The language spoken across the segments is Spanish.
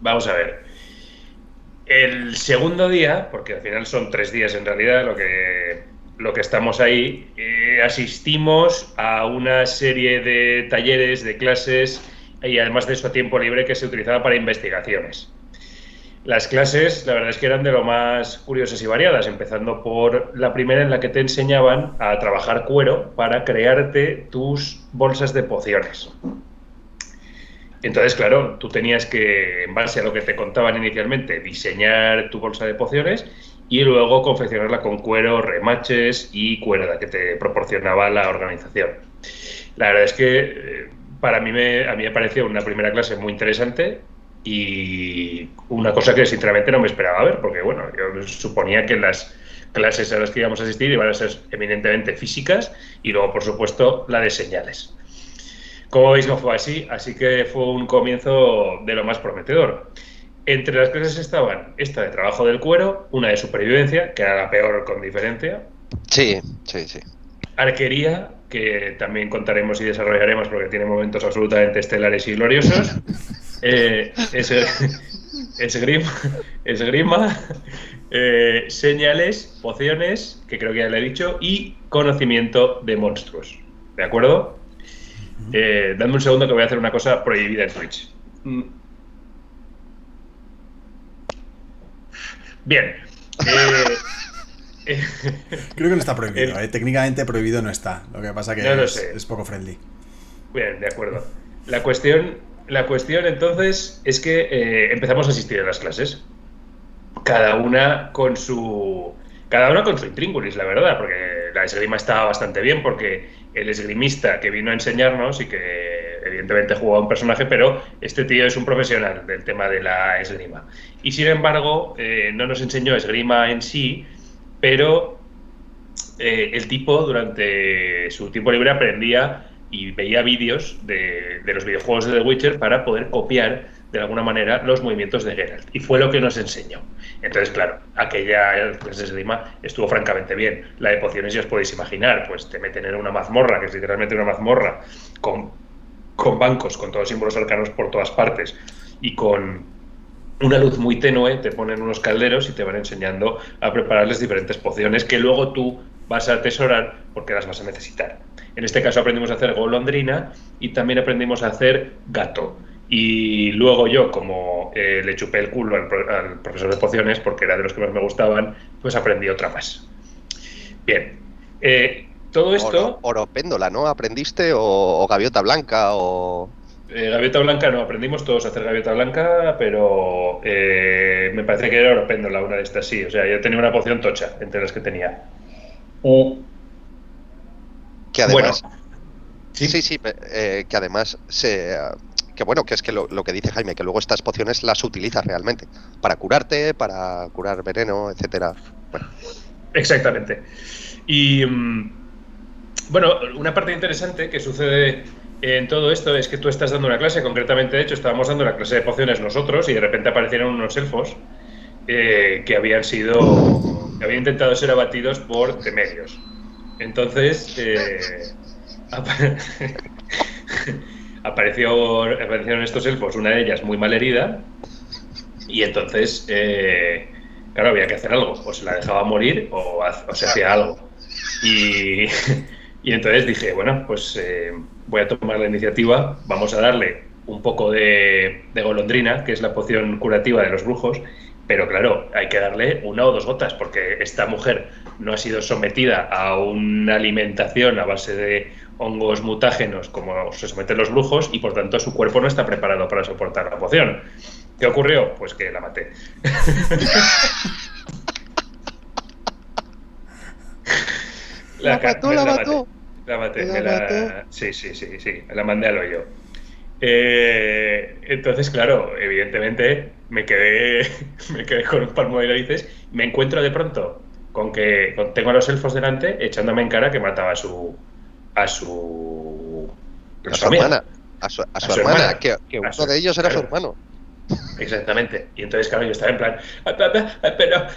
vamos a ver. El segundo día, porque al final son 3 días en realidad lo que estamos ahí, asistimos a una serie de talleres, de clases y además de eso a tiempo libre que se utilizaba para investigaciones. Las clases, la verdad es que eran de lo más curiosas y variadas, empezando por la primera en la que te enseñaban a trabajar cuero para crearte tus bolsas de pociones. Entonces, claro, tú tenías que, en base a lo que te contaban inicialmente, diseñar tu bolsa de pociones y luego confeccionarla con cuero, remaches y cuerda que te proporcionaba la organización. La verdad es que para mí a mí me pareció una primera clase muy interesante y una cosa que sinceramente no me esperaba ver, porque bueno, yo suponía que las clases a las que íbamos a asistir iban a ser eminentemente físicas y luego, por supuesto, la de señales. Como veis, no fue así, así que fue un comienzo de lo más prometedor. Entre las clases estaban esta de trabajo del cuero, una de supervivencia, que era la peor con diferencia. Sí. Arquería, que también contaremos y desarrollaremos porque tiene momentos absolutamente estelares y gloriosos. Esgrima, señales, pociones, que creo que ya le he dicho, y conocimiento de monstruos. ¿De acuerdo? Dame un segundo que voy a hacer una cosa prohibida en Twitch. Bien. Creo que no está prohibido, técnicamente prohibido no está. Lo que pasa que no es poco friendly. Bien, de acuerdo. La cuestión entonces es que empezamos a asistir a las clases. Cada una con su intríngulis, la verdad, porque la esgrima estaba bastante bien, porque el esgrimista que vino a enseñarnos y que evidentemente jugaba un personaje, pero este tío es un profesional del tema de la esgrima. Y sin embargo, no nos enseñó esgrima en sí, pero el tipo durante su tiempo libre aprendía y veía vídeos de los videojuegos de The Witcher para poder copiar de alguna manera los movimientos de Geralt, y fue lo que nos enseñó. Entonces, claro, aquella clase de esgrima estuvo francamente bien. La de pociones ya os podéis imaginar, pues te meten en una mazmorra, que es literalmente una mazmorra, con bancos, con todos los símbolos arcanos por todas partes, y con una luz muy tenue, te ponen unos calderos y te van enseñando a prepararles diferentes pociones que luego tú vas a atesorar porque las vas a necesitar. En este caso aprendimos a hacer golondrina y también aprendimos a hacer gato. Y luego yo, como le chupé el culo al profesor de pociones, porque era de los que más me gustaban, pues aprendí otra más. Bien. Todo esto... Oropéndola, ¿no? ¿Aprendiste? ¿O gaviota blanca? O... gaviota blanca no, aprendimos todos a hacer gaviota blanca, pero me parece que era oropéndola una de estas, sí. O sea, yo tenía una poción tocha entre las que tenía. Que además... Bueno, sí, que además que bueno, que es que lo que dice Jaime, que luego estas pociones las utilizas realmente para curarte, para curar veneno, etcétera. Bueno. Exactamente. Y bueno, una parte interesante que sucede en todo esto es que tú estás dando una clase, concretamente, de hecho, estábamos dando la clase de pociones nosotros y de repente aparecieron unos elfos que habían intentado ser abatidos por temerios. Entonces, aparecieron estos elfos, una de ellas muy mal herida, y entonces, claro, había que hacer algo, o se la dejaba morir o se hacía algo. Y entonces dije, bueno, pues voy a tomar la iniciativa, vamos a darle un poco de golondrina, que es la poción curativa de los brujos, pero claro, hay que darle 1 o 2 gotas, porque esta mujer no ha sido sometida a una alimentación a base de hongos mutágenos como se someten los brujos, y por tanto su cuerpo no está preparado para soportar la poción. ¿Qué ocurrió? Pues que la maté. La mató. La maté. Sí, la mandé al hoyo. Entonces, claro, evidentemente me quedé con un palmo de narices. Me encuentro de pronto con que tengo a los elfos delante echándome en cara que mataba a su hermana. A su hermana, que uno de ellos era su hermano. Exactamente. Y entonces, claro, yo estaba en plan, pero.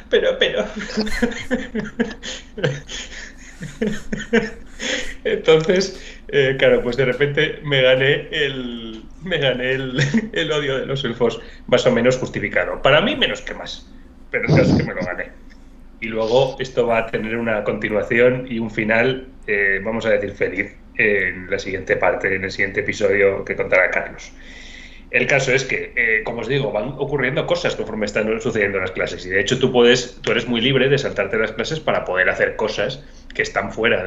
Entonces, claro, pues de repente me gané el odio de los elfos más o menos justificado. Para mí menos que más, pero el caso es que me lo gané. Y luego esto va a tener una continuación y un final, vamos a decir, feliz en la siguiente parte, en el siguiente episodio que contará Carlos. El caso es que, como os digo, van ocurriendo cosas conforme están sucediendo las clases. Y de hecho tú eres muy libre de saltarte las clases para poder hacer cosas que están fuera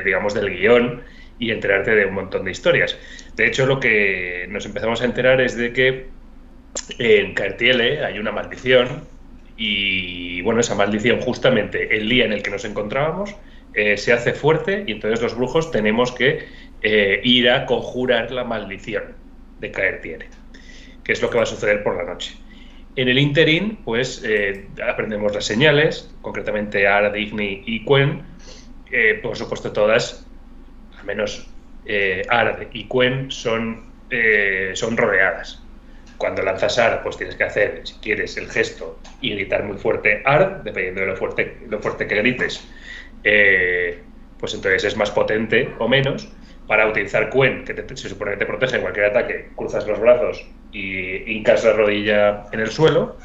digamos, del guión y enterarte de un montón de historias. De hecho, lo que nos empezamos a enterar es de que en Caertiele hay una maldición y, bueno, esa maldición justamente el día en el que nos encontrábamos se hace fuerte y entonces los brujos tenemos que ir a conjurar la maldición de Caertiele, que es lo que va a suceder por la noche. En el interín, pues aprendemos las señales, concretamente Ard, Igni y Quen, por supuesto todas, al menos Ard y Quen son rodeadas. Cuando lanzas Ard, pues tienes que hacer, si quieres, el gesto y gritar muy fuerte Ard, dependiendo de lo fuerte que grites, pues entonces es más potente o menos. Para utilizar Quen, que se supone que te protege de cualquier ataque, cruzas los brazos y hincas la rodilla en el suelo.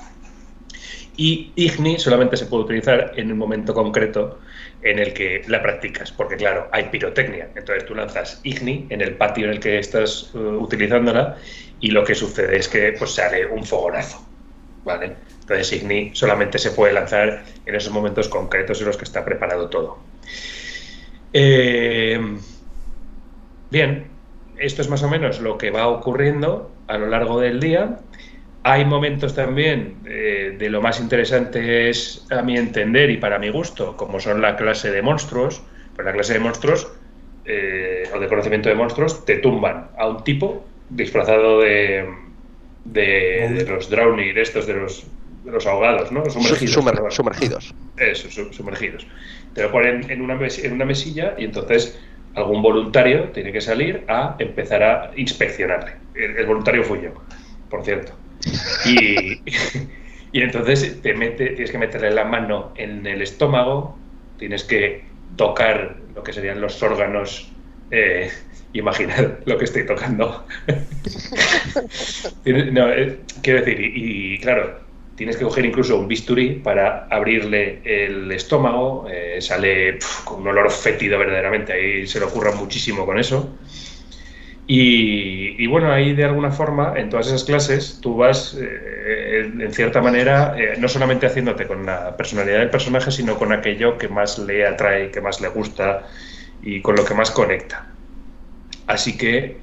Y Igni solamente se puede utilizar en un momento concreto en el que la practicas, porque claro, hay pirotecnia. Entonces tú lanzas Igni en el patio en el que estás utilizándola y lo que sucede es que pues sale un fogonazo, ¿vale? Entonces Igni solamente se puede lanzar en esos momentos concretos en los que está preparado todo. Bien, esto es más o menos lo que va ocurriendo a lo largo del día. Hay momentos también de lo más interesantes a mi entender y para mi gusto, como son la clase de monstruos. Pues la clase de monstruos, o de conocimiento de monstruos, te tumban a un tipo disfrazado de los drowning, de los ahogados, ¿no? Sumergidos. Eso, sumergidos. Te lo ponen en una mesilla y entonces algún voluntario tiene que salir a empezar a inspeccionarle. El voluntario fui yo, por cierto. Y entonces tienes que meterle la mano en el estómago, tienes que tocar lo que serían los órganos, imaginar lo que estoy tocando. No, quiero decir, y claro, tienes que coger incluso un bisturí para abrirle el estómago, sale con un olor fétido verdaderamente, ahí se le ocurra muchísimo con eso. Y bueno, ahí de alguna forma, en todas esas clases, tú vas, en cierta manera, no solamente haciéndote con la personalidad del personaje, sino con aquello que más le atrae, que más le gusta y con lo que más conecta. Así que,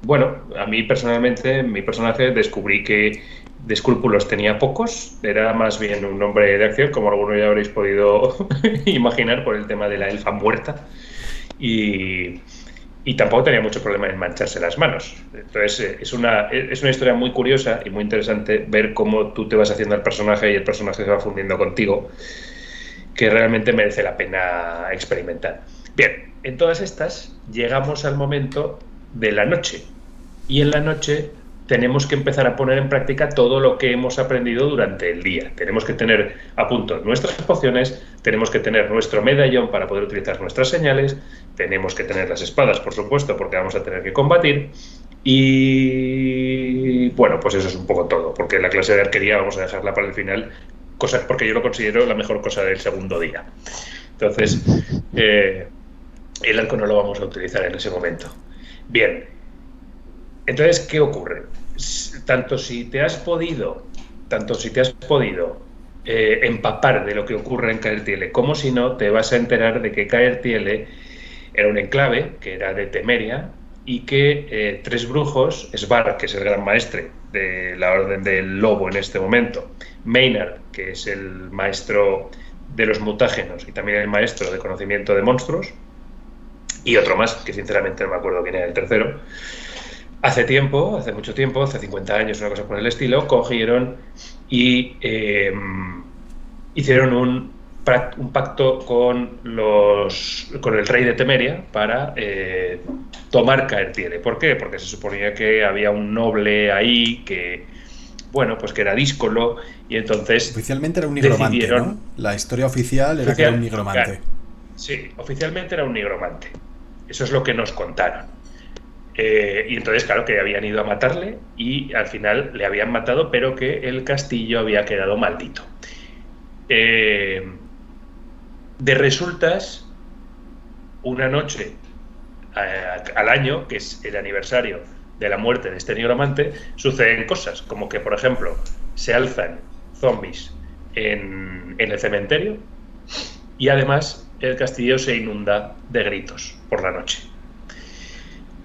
bueno, a mí personalmente, mi personaje, descubrí que de escrúpulos tenía pocos, era más bien un hombre de acción, como algunos ya habréis podido imaginar por el tema de la elfa muerta, y tampoco tenía mucho problema en mancharse las manos. Entonces es una historia muy curiosa y muy interesante ver cómo tú te vas haciendo al personaje y el personaje se va fundiendo contigo, que realmente merece la pena experimentar. Bien, en todas estas llegamos al momento de la noche, y en la noche tenemos que empezar a poner en práctica todo lo que hemos aprendido durante el día. Tenemos que tener a punto nuestras pociones, tenemos que tener nuestro medallón para poder utilizar nuestras señales, tenemos que tener las espadas, por supuesto, porque vamos a tener que combatir. Y bueno, pues eso es un poco todo, porque la clase de arquería vamos a dejarla para el final, porque yo lo considero la mejor cosa del segundo día. Entonces, el arco no lo vamos a utilizar en ese momento. Bien, entonces, ¿qué ocurre? Tanto si te has podido empapar de lo que ocurre en Caertiele, como si no, te vas a enterar de que Caertiele era un enclave, que era de Temeria, y que tres brujos, Svar, que es el gran maestre de la Orden del Lobo en este momento, Maynard, que es el maestro de los mutágenos y también el maestro de conocimiento de monstruos, y otro más, que sinceramente no me acuerdo quién era el tercero, hace mucho tiempo, hace 50 años, una cosa por el estilo, cogieron y hicieron un pacto con el rey de Temeria para tomar Caertiele. ¿Por qué? Porque se suponía que había un noble ahí que, bueno, pues que era díscolo, y entonces oficialmente era un nigromante, ¿no? La historia oficial era que era un nigromante. Claro. Sí, oficialmente era un nigromante. Eso es lo que nos contaron. Y entonces, claro, que habían ido a matarle y al final le habían matado, pero que el castillo había quedado maldito. De resultas, una noche al año, que es el aniversario de la muerte de este nigromante, suceden cosas, como que, por ejemplo, se alzan zombies en el cementerio y además el castillo se inunda de gritos por la noche.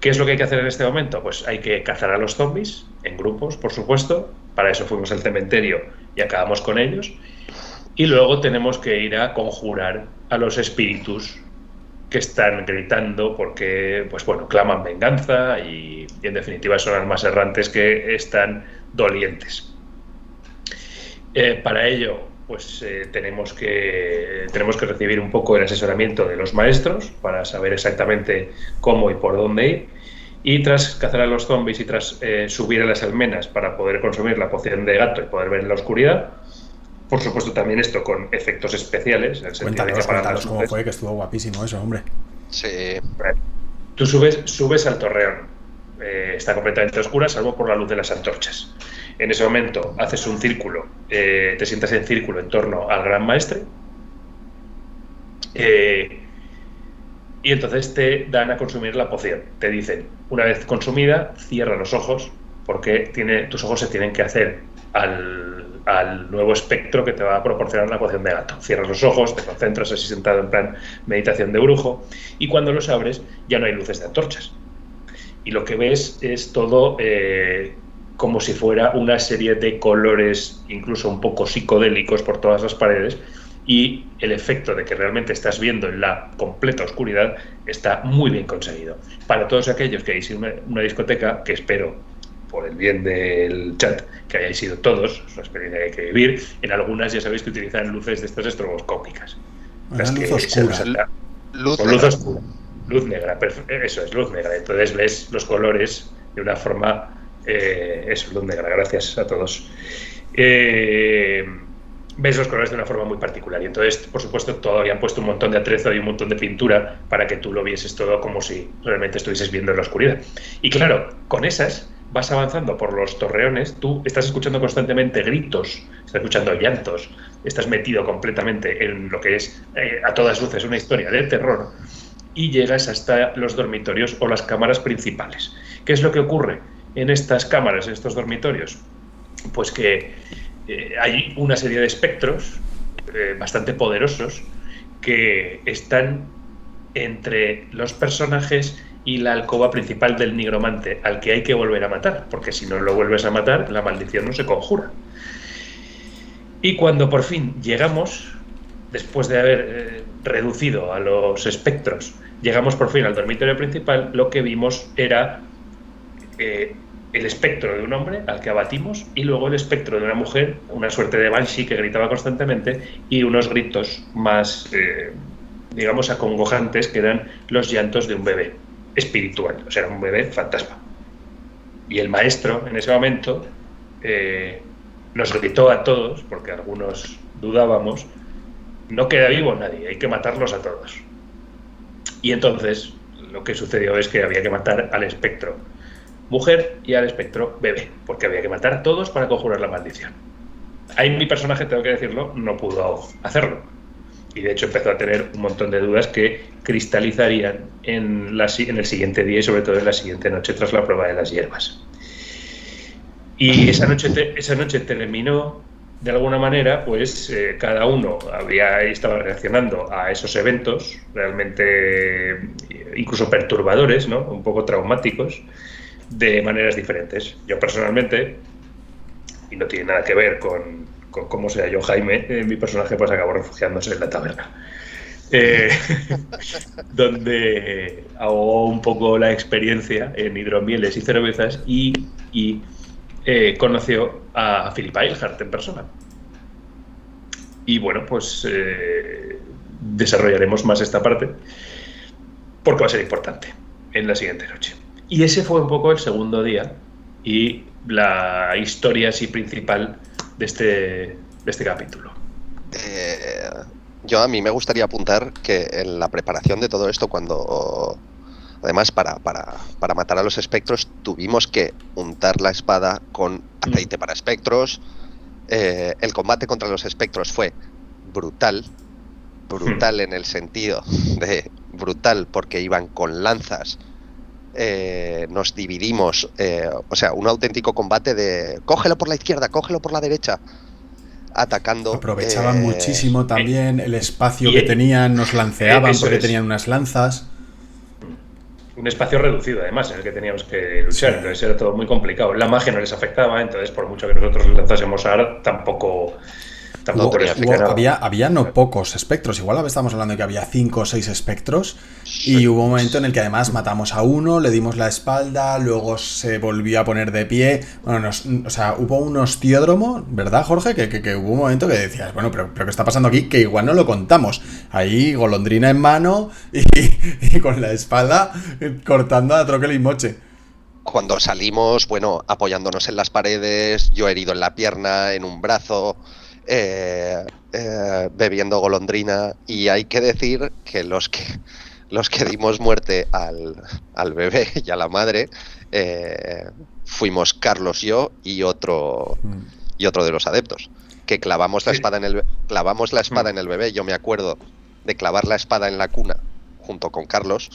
¿Qué es lo que hay que hacer en este momento? Pues hay que cazar a los zombies, en grupos, por supuesto. Para eso fuimos al cementerio y acabamos con ellos. Y luego tenemos que ir a conjurar a los espíritus que están gritando porque, pues bueno, claman venganza y en definitiva son almas errantes que están dolientes. Para ello, pues tenemos que recibir un poco el asesoramiento de los maestros para saber exactamente cómo y por dónde ir. Y tras cazar a los zombies y tras subir a las almenas para poder consumir la poción de gato y poder ver en la oscuridad, por supuesto también esto con efectos especiales. En el sentido de que cuéntanos cómo fue, que estuvo guapísimo eso, hombre. Sí. Tú subes al torreón, está completamente oscura salvo por la luz de las antorchas. En ese momento haces un círculo, te sientas en círculo en torno al gran maestre y entonces te dan a consumir la poción. Te dicen, una vez consumida, cierra los ojos porque tus ojos se tienen que hacer al nuevo espectro que te va a proporcionar la poción de gato. Cierras los ojos, te concentras así sentado en plan meditación de brujo y cuando los abres ya no hay luces de antorchas. Y lo que ves es todo como si fuera una serie de colores incluso un poco psicodélicos por todas las paredes y el efecto de que realmente estás viendo en la completa oscuridad está muy bien conseguido. Para todos aquellos que hayáis ido a una discoteca, que espero por el bien del chat que hayáis ido todos, es una experiencia que hay que vivir, en algunas ya sabéis que utilizan luces de estas estroboscópicas. Una luz oscura. Luz oscura. Luz negra, eso es, luz negra. Entonces ves los colores de una forma... eso, luz negra, gracias a todos. Ves los colores de una forma muy particular y entonces, por supuesto, todo habían puesto un montón de atrezo y un montón de pintura para que tú lo vieses todo como si realmente estuvieses viendo en la oscuridad. Y claro, con esas vas avanzando por los torreones, tú estás escuchando constantemente gritos, estás escuchando llantos, estás metido completamente en lo que es a todas luces una historia de terror y llegas hasta los dormitorios o las cámaras principales. ¿Qué es lo que ocurre en estas cámaras, en estos dormitorios? Pues que hay una serie de espectros bastante poderosos que están entre los personajes y la alcoba principal del nigromante, al que hay que volver a matar, porque si no lo vuelves a matar, la maldición no se conjura. Y cuando por fin llegamos, después de haber reducido a los espectros, llegamos por fin al dormitorio principal, lo que vimos era el espectro de un hombre al que abatimos y luego el espectro de una mujer, una suerte de banshee que gritaba constantemente y unos gritos más, digamos, acongojantes que eran los llantos de un bebé espiritual, o sea, un bebé fantasma. Y el maestro en ese momento nos gritó a todos, porque algunos dudábamos, no queda vivo nadie, hay que matarlos a todos. Y entonces lo que sucedió es que había que matar al espectro mujer y al espectro bebé, porque había que matar a todos para conjurar la maldición. Ahí mi personaje, tengo que decirlo, no pudo hacerlo. Y de hecho empezó a tener un montón de dudas que cristalizarían en el siguiente día y sobre todo en la siguiente noche tras la prueba de las hierbas. Y esa noche terminó de alguna manera, pues cada uno estaba reaccionando a esos eventos realmente incluso perturbadores, ¿no? Un poco traumáticos, de maneras diferentes. Yo personalmente, y no tiene nada que ver con cómo sea yo Jaime, mi personaje pues acabó refugiándose en la taberna, donde ahogó un poco la experiencia en hidromieles y cervezas y conoció a Philippa Eilhart en persona. Y bueno, pues desarrollaremos más esta parte porque va a ser importante en la siguiente noche. Y ese fue un poco el segundo día y la historia así principal de este capítulo. Yo a mí me gustaría apuntar que en la preparación de todo esto, cuando además para matar a los espectros tuvimos que untar la espada con aceite para espectros. El combate contra los espectros fue brutal en el sentido de brutal porque iban con lanzas. Nos dividimos, o sea, un auténtico combate de cógelo por la izquierda, cógelo por la derecha, atacando. Aprovechaban muchísimo también el espacio que tenían, nos lanceaban porque tenían unas lanzas. Un espacio reducido, además, en el que teníamos que luchar, sí. Entonces era todo muy complicado. La magia no les afectaba, entonces por mucho que nosotros lanzásemos AR, tampoco les afectaba nada. Había no pocos espectros, igual estamos hablando de que había 5 o 6 espectros, y hubo un momento en el que además matamos a uno, le dimos la espalda, luego se volvió a poner de pie. Bueno, o sea, hubo un hostiódromo, ¿verdad, Jorge? Que hubo un momento que decías, bueno, pero ¿qué está pasando aquí? Que igual no lo contamos. Ahí, golondrina en mano y con la espada cortando a troquel y moche. Cuando salimos, bueno, apoyándonos en las paredes, yo herido en la pierna, en un brazo, bebiendo golondrina, y hay que decir que los que dimos muerte al bebé y a la madre fuimos Carlos, yo y otro de los adeptos, que clavamos la espada en el bebé. Yo me acuerdo de clavar la espada en la cuna junto con Carlos,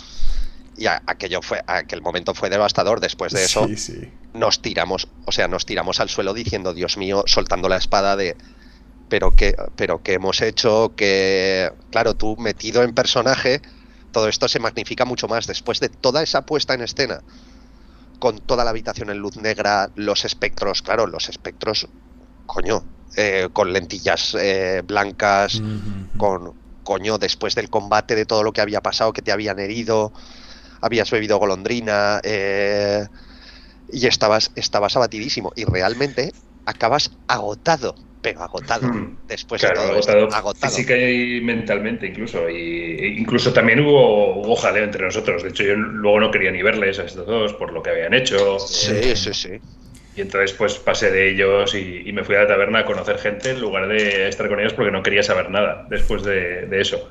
y aquel momento fue devastador. Después de eso nos tiramos al suelo diciendo, Dios mío, soltando la espada de pero qué hemos hecho, que claro, tú metido en personaje, todo esto se magnifica mucho más después de toda esa puesta en escena, con toda la habitación en luz negra, los espectros, coño, con lentillas blancas, después del combate, de todo lo que había pasado, que te habían herido, habías bebido golondrina, y estabas abatidísimo, y realmente acabas agotado después de todo esto, agotado física y mentalmente incluso, y incluso también hubo jaleo entre nosotros. De hecho, yo luego no quería ni verles a estos dos por lo que habían hecho. Sí. Y entonces pues pasé de ellos y me fui a la taberna a conocer gente en lugar de estar con ellos, porque no quería saber nada después de eso.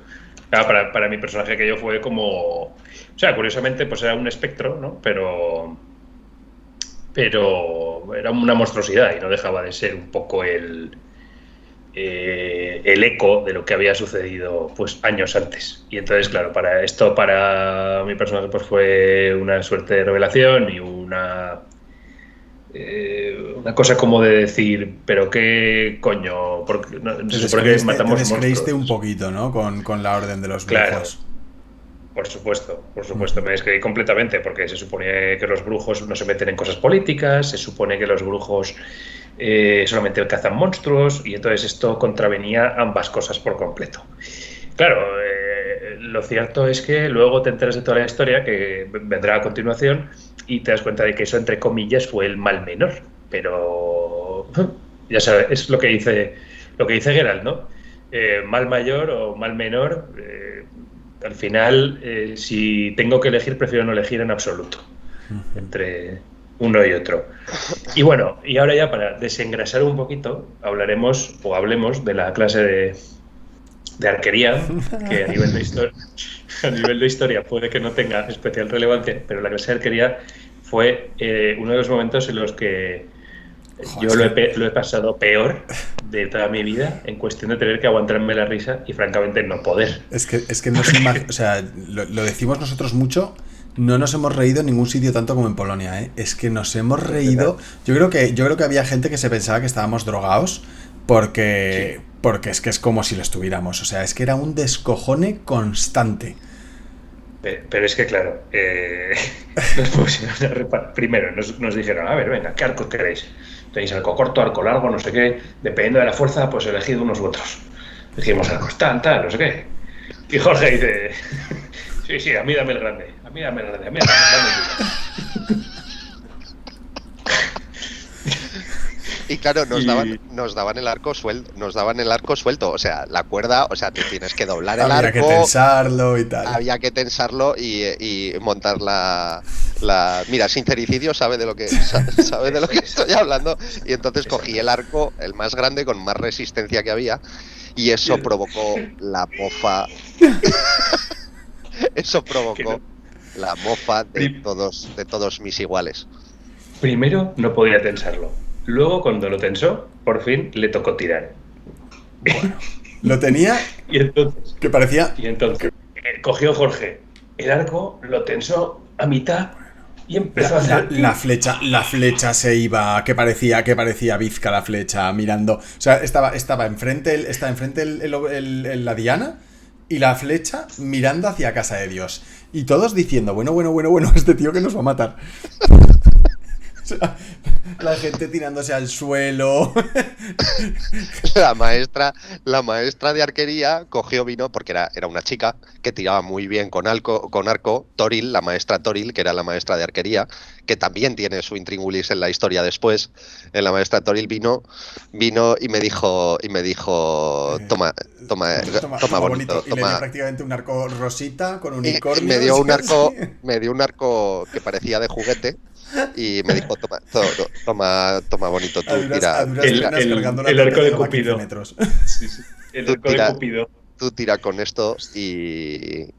Claro, para mi personaje, que yo fue como, o sea, curiosamente pues era un espectro, ¿no? Pero era una monstruosidad y no dejaba de ser un poco el eco de lo que había sucedido pues años antes. Y entonces, claro, para mi personaje pues fue una suerte de revelación y una cosa como de decir, pero qué coño, porque se supone que matamos monstruos. Te descreíste un poquito, ¿no? Con la orden de los brujos. Claro. Por supuesto, me descreí completamente, porque se supone que los brujos no se meten en cosas políticas, se supone que los brujos solamente cazan monstruos, y entonces esto contravenía ambas cosas por completo. Claro, lo cierto es que luego te enteras de toda la historia que vendrá a continuación y te das cuenta de que eso, entre comillas, fue el mal menor, pero ya sabes, es lo que dice Geralt, ¿no? Mal mayor o mal menor. Al final, si tengo que elegir, prefiero no elegir en absoluto entre uno y otro. Y bueno, y ahora ya para desengrasar un poquito, hablemos de la clase de arquería, que a nivel de historia puede que no tenga especial relevancia, pero la clase de arquería fue uno de los momentos en los que yo lo he pasado peor de toda mi vida, en cuestión de tener que aguantarme la risa y francamente no poder. Es que no se o sea, lo decimos nosotros mucho, no nos hemos reído en ningún sitio tanto como en Polonia, ¿eh? Es que nos hemos reído. Yo creo que había gente que se pensaba que estábamos drogados porque es que es como si lo estuviéramos. O sea, es que era un descojone constante. Pero es que, claro, primero nos dijeron, a ver, venga, ¿qué arcos queréis? Tenéis arco corto, arco largo, no sé qué, dependiendo de la fuerza, pues elegid unos u otros. Dijimos arcos tal, no sé qué. Y Jorge dice, sí, a mí dame el grande, dame el grande. Y claro, nos daban el arco suelto, o sea, la cuerda, o sea, tú tienes que doblar el arco. Había que tensarlo y tal. Había que tensarlo y montar la mira, Sincericidio sabe de lo que estoy hablando, y entonces cogí el arco, el más grande, con más resistencia que había, Y eso provocó la mofa. Eso provocó la mofa de todos mis iguales. Primero no podía tensarlo. Luego, cuando lo tensó, por fin le tocó tirar. Bueno, lo tenía Y entonces, que parecía... cogió Jorge el arco, lo tensó a mitad y empezó a hacer... La flecha se iba, que parecía bizca la flecha, mirando. O sea, estaba enfrente la diana y la flecha mirando hacia casa de Dios. Y todos diciendo, bueno, este tío que nos va a matar. O sea, la gente tirándose al suelo. La maestra de arquería cogió vino, porque era una chica que tiraba muy bien con arco. Toril, la maestra Toril, que era la maestra de arquería, que también tiene su intríngulis en la historia después. La maestra Toril vino y me dijo, toma bonito. Y le dio prácticamente un arco rosita con unicornio. Me dio un arco que parecía de juguete. Y me dijo, toma bonito, tú tira. El arco de Cupido. Sí. El arco de Cupido. Tú tira con esto y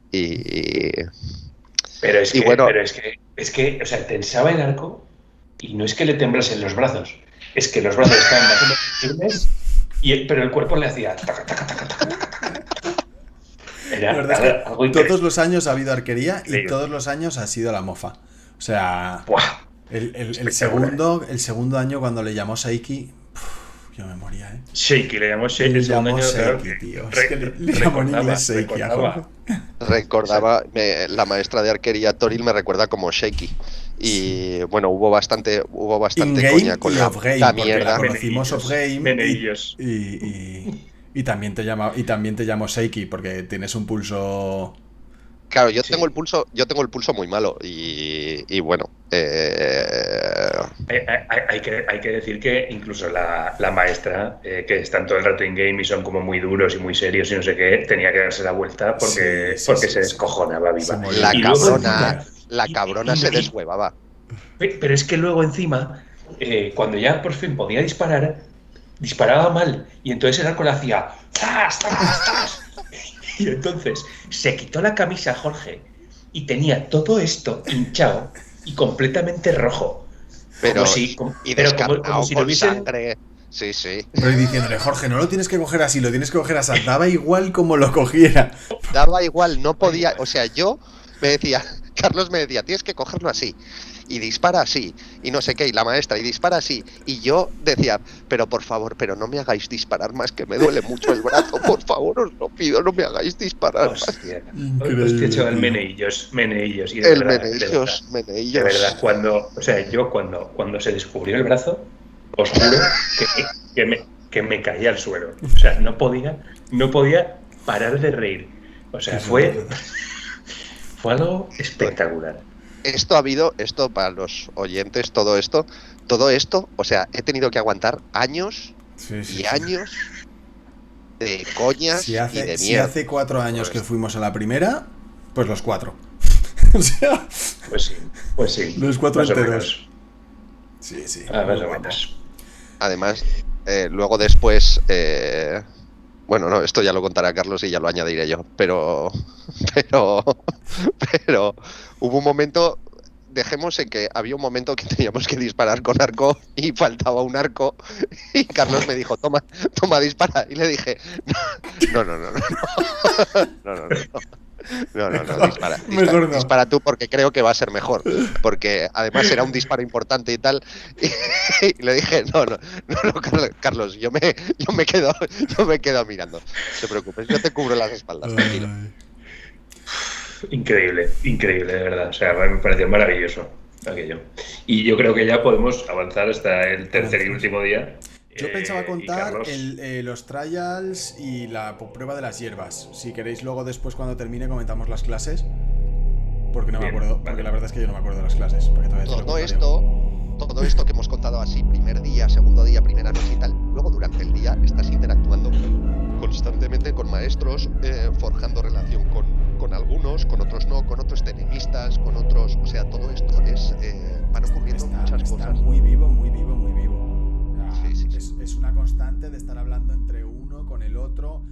Pero es que, o sea, tensaba el arco y no es que le temblasen los brazos, es que los brazos estaban más o menos firmes, pero el cuerpo le hacía taca, taca, taca, taca, taca. Era algo increíble. Todos los años ha habido arquería y todos los años ha sido la mofa. O sea, el segundo año cuando le llamó Seiki, yo me moría, ¿eh? Seiki, le llamó Seiki. El segundo año, Seiki, tío. Es que le llamó en inglés Seiki. Recordaba, la maestra de arquería Toril me recuerda como Shaky. Y bueno, hubo bastante coña con la mierda. Conocimos off-game y también te llamo Seiki porque tienes un pulso... Claro, yo tengo el pulso muy malo y bueno. Hay que decir que incluso la maestra, que están todo el rato in game y son como muy duros y muy serios y no sé qué, tenía que darse la vuelta porque se descojonaba viva. La cabrona se deshuevaba. Pero es que luego encima, cuando ya por fin podía disparar, disparaba mal y entonces el arco le hacía ¡tas, tas, tas! Y entonces se quitó la camisa Jorge y tenía todo esto hinchado y completamente rojo. Pero como si lo hubiesen... sangre. Sí. Pero diciéndole, Jorge, no lo tienes que coger así, lo tienes que coger así. Daba igual como lo cogiera. Daba igual, no podía. O sea, Carlos me decía, tienes que cogerlo así. Y dispara así, y no sé qué, y la maestra, y dispara así. Y yo decía, pero por favor, pero no me hagáis disparar más, que me duele mucho el brazo, por favor, os lo pido, no me hagáis disparar más. Hostia, chaval, meneillos. Y de verdad, de verdad, cuando se descubrió el brazo, os juro que me caía al suelo. O sea, no podía parar de reír. O sea, fue algo espectacular. Esto para los oyentes, todo esto, o sea, he tenido que aguantar años y años de coñas y de mierda. Si hace 4 años que fuimos a la primera, pues los 4. O sea, pues sí. Los 4 enteros. Sí. Más o menos. Además, luego después, bueno, no, esto ya lo contará Carlos y ya lo añadiré yo, pero hubo un momento, dejemos en que había un momento que teníamos que disparar con arco y faltaba un arco y Carlos me dijo, toma, dispara, y le dije, no, dispara tú porque creo que va a ser mejor, porque además era un disparo importante y tal, y le dije, no, Carlos, yo me quedo mirando, no te preocupes, yo te cubro las espaldas, tranquilo. Increíble, de verdad. O sea, me pareció maravilloso aquello. Y yo creo que ya podemos avanzar hasta el tercer y último día. Yo pensaba contar los trials y la prueba de las hierbas. Si queréis luego después cuando termine comentamos las clases. Porque no me acuerdo, porque la verdad es que yo no me acuerdo de las clases. Todo esto que hemos contado así, primer día, segundo día, primera noche y tal, luego durante el día estás interactuando constantemente con maestros, forjando relación con algunos, con otros no, con otros enemistas, con otros, o sea, todo esto van ocurriendo muchas cosas. Muy vivo. Sí. Es una constante de estar hablando entre uno con el otro.